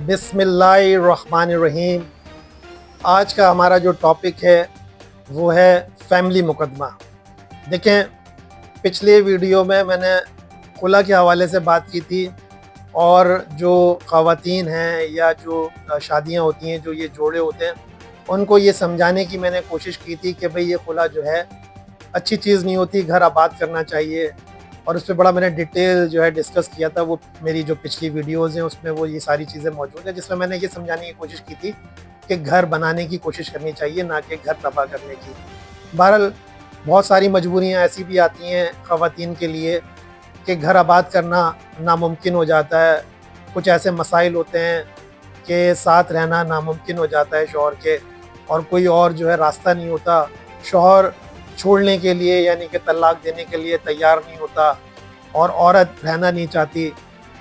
बिस्मिल्लाहिर्रहमानिर्रहीम। आज का हमारा जो टॉपिक है वो है फैमिली मुकदमा। देखें, पिछले वीडियो में मैंने खुला के हवाले से बात की थी और जो ख़वातीन हैं या जो शादियां होती हैं, जो ये जोड़े होते हैं, उनको ये समझाने की मैंने कोशिश की थी कि भाई ये खुला जो है अच्छी चीज़ नहीं होती, घर आबाद करना चाहिए। और उस पर बड़ा मैंने डिटेल जो है डिस्कस किया था। वो मेरी जो पिछली वीडियोज़ हैं उसमें वो ये सारी चीज़ें मौजूद हैं, जिसमें मैंने ये समझाने की कोशिश की थी कि घर बनाने की कोशिश करनी चाहिए, ना कि घर तबाह करने की। बहरहाल बहुत सारी मजबूरियाँ ऐसी भी आती हैं ख़वातीन के लिए कि घर आबाद करना नामुमकिन हो जाता है। कुछ ऐसे मसाइल होते हैं कि साथ रहना नामुमकिन हो जाता है शौहर के, और कोई और जो है रास्ता नहीं होता। शौहर छोड़ने के लिए यानी कि तलाक देने के लिए तैयार नहीं होता और औरत रहना नहीं चाहती।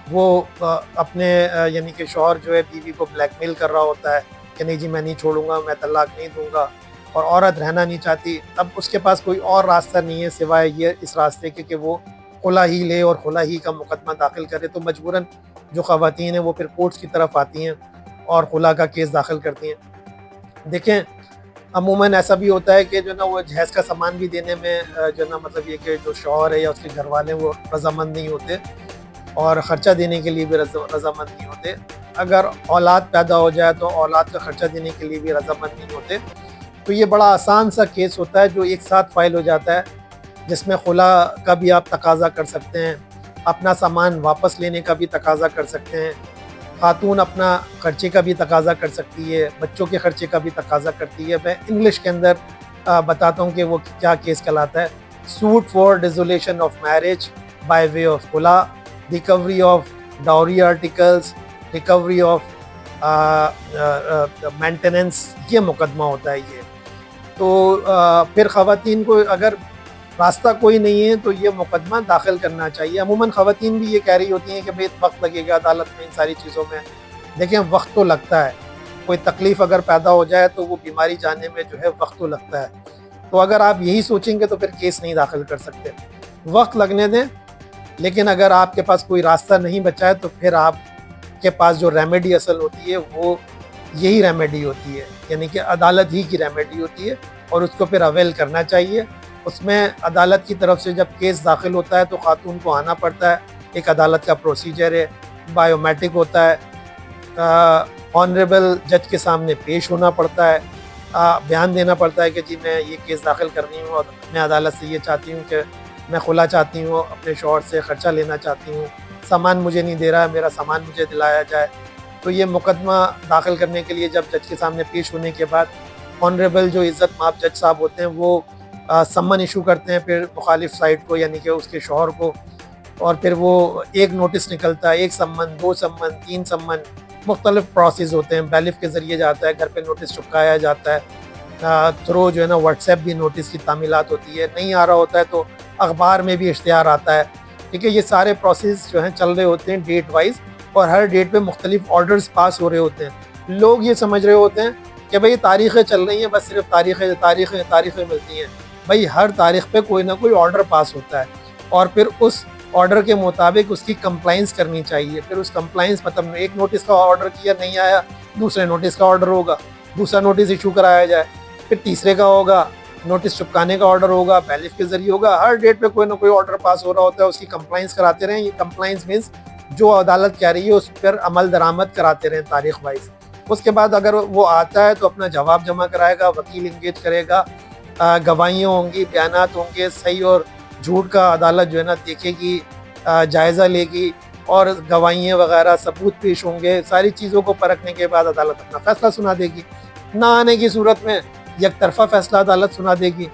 वो अपने यानी कि शौहर जो है बीवी को ब्लैकमेल कर रहा होता है कि नहीं जी मैं नहीं छोड़ूंगा, मैं तलाक नहीं दूंगा, और औरत रहना नहीं चाहती। अब उसके पास कोई और रास्ता नहीं है सिवाय ये इस रास्ते के कि वो खुला ही ले और खुला ही का मुकदमा दाखिल करे। तो मजबूरन जो ख़वातीन हैं वो फिर कोर्ट्स की तरफ आती हैं और खुला का केस दाखिल करती हैं। देखें, अमूमन ऐसा भी होता है कि जो ना वो जहेज़ का सामान भी देने में जो ना मतलब ये कि जो शौहर है या उसके घर वाले वो रज़ामंद नहीं होते और ख़र्चा देने के लिए भी रज़ामंद नहीं होते। अगर औलाद पैदा हो जाए तो औलाद का ख़र्चा देने के लिए भी रज़ामंद नहीं होते। तो ये बड़ा आसान सा केस होता है जो एक साथ फ़ाइल हो जाता है, जिसमें खुला का भी आप तकाज़ा कर सकते हैं, अपना सामान वापस लेने का भी तकाज़ा कर सकते हैं, खातून अपना ख़र्चे का भी तकाज़ा कर सकती है, बच्चों के ख़र्चे का भी तकाज़ा करती है। मैं इंग्लिश के अंदर बताता हूँ कि वो क्या केस कहलाता है। Suit for dissolution of marriage by way of khula, recovery of dowry articles, recovery of maintenance, ये मुकदमा होता है ये। तो फिर ख़वातीन को अगर रास्ता कोई नहीं है तो ये मुकदमा दाखिल करना चाहिए। अमूमन ख़वातीन भी ये कह रही होती हैं कि भाई वक्त लगेगा अदालत में इन सारी चीज़ों में। देखें, वक्त तो लगता है, कोई तकलीफ़ अगर पैदा हो जाए तो वो बीमारी जाने में जो है वक्त तो लगता है। तो अगर आप यही सोचेंगे तो फिर केस नहीं दाखिल कर सकते, वक्त लगने दें। लेकिन अगर आपके पास कोई रास्ता नहीं बचा है तो फिर आपके पास जो रेमेडी असल होती है वो यही रेमेडी होती है, यानी कि अदालत ही की रेमेडी होती है, और उसको फिर अवेल करना चाहिए। उसमें अदालत की तरफ से जब केस दाखिल होता है तो खातून को आना पड़ता है, एक अदालत का प्रोसीजर है, बायोमेट्रिक होता है, ऑनरेबल जज के सामने पेश होना पड़ता है, बयान देना पड़ता है कि जी मैं ये केस दाखिल करनी हूँ और मैं अदालत से ये चाहती हूँ कि मैं खुला चाहती हूँ, अपने शौहर से ख़र्चा लेना चाहती हूँ, सामान मुझे नहीं दे रहा है, मेरा सामान मुझे दिलाया जाए। तो ये मुकदमा दाखिल करने के लिए जब जज के सामने पेश होने के बाद ऑनरेबल जो इज़्ज़त माब जज साहब होते हैं वो सम्मन इशू करते हैं फिर मुखालिफ साइड को, यानी कि उसके शौहर को, और फिर वो एक नोटिस निकलता है, एक सम्मन, 2 सम्मन, 3 सम्मन, मुख्तलिफ प्रोसेस होते हैं। बैलिफ के ज़रिए जाता है, घर पे नोटिस चिपकाया जाता है, थ्रू जो है ना व्हाट्सएप भी नोटिस की तामीलात होती है, नहीं आ रहा होता है तो अखबार में भी इश्तिहार आता है। ठीक है, ये सारे प्रोसेस जो हैं चल रहे होते हैं डेट वाइज, और हर डेट पे मुख्तलिफ ऑर्डर्स पास हो रहे होते हैं। लोग ये समझ रहे होते हैं कि भाई तारीख़ें चल रही हैं, बस सिर्फ तारीख़ें मिलती हैं। भाई हर तारीख़ पे कोई ना कोई ऑर्डर पास होता है और फिर उस ऑर्डर के मुताबिक उसकी कंप्लाइंस करनी चाहिए। फिर उस कंप्लाइंस मतलब एक नोटिस का ऑर्डर किया, नहीं आया, दूसरे नोटिस का ऑर्डर होगा, दूसरा नोटिस इशू कराया जाए, फिर तीसरे का होगा, नोटिस चिपकाने का ऑर्डर होगा, बैलिफ के ज़रिए होगा। हर डेट पे कोई ना कोई ऑर्डर पास हो रहा होता है, उसकी कंप्लाइंस कराते रहें। ये कंप्लाइंस मीन्स जो अदालत कह रही है उस पर अमल दरामद कराते रहें तारीख़ वाइज। उसके बाद अगर वो आता है तो अपना जवाब जमा कराएगा, वकील इंगेज करेगा, गवाहियाँ होंगी, बयानात होंगे, सही और झूठ का अदालत जो है ना देखेगी, जायज़ा लेगी, और गवाहियाँ वगैरह सबूत पेश होंगे। सारी चीज़ों को परखने के बाद अदालत अपना फ़ैसला सुना देगी। ना आने की सूरत में एक तरफ़ा फ़ैसला अदालत सुना देगी।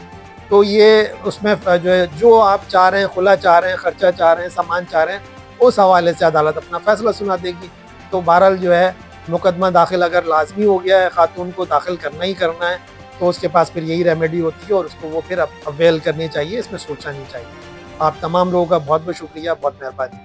तो ये उसमें जो है जो आप चाह रहे हैं, खुला चाह रहे हैं, ख़र्चा चाह रहे हैं, सामान चाह रहे हैं, उस हवाले से अदालत अपना फ़ैसला सुना देगी। तो बहरहाल जो है मुकदमा दाखिल अगर लाजमी हो गया है, खातून को दाखिल करना ही करना है, तो उसके पास फिर यही रेमेडी होती है और उसको वो फिर अवेल करनी चाहिए, इसमें सोचना नहीं चाहिए। आप तमाम लोगों का बहुत बहुत शुक्रिया, बहुत मेहरबानी।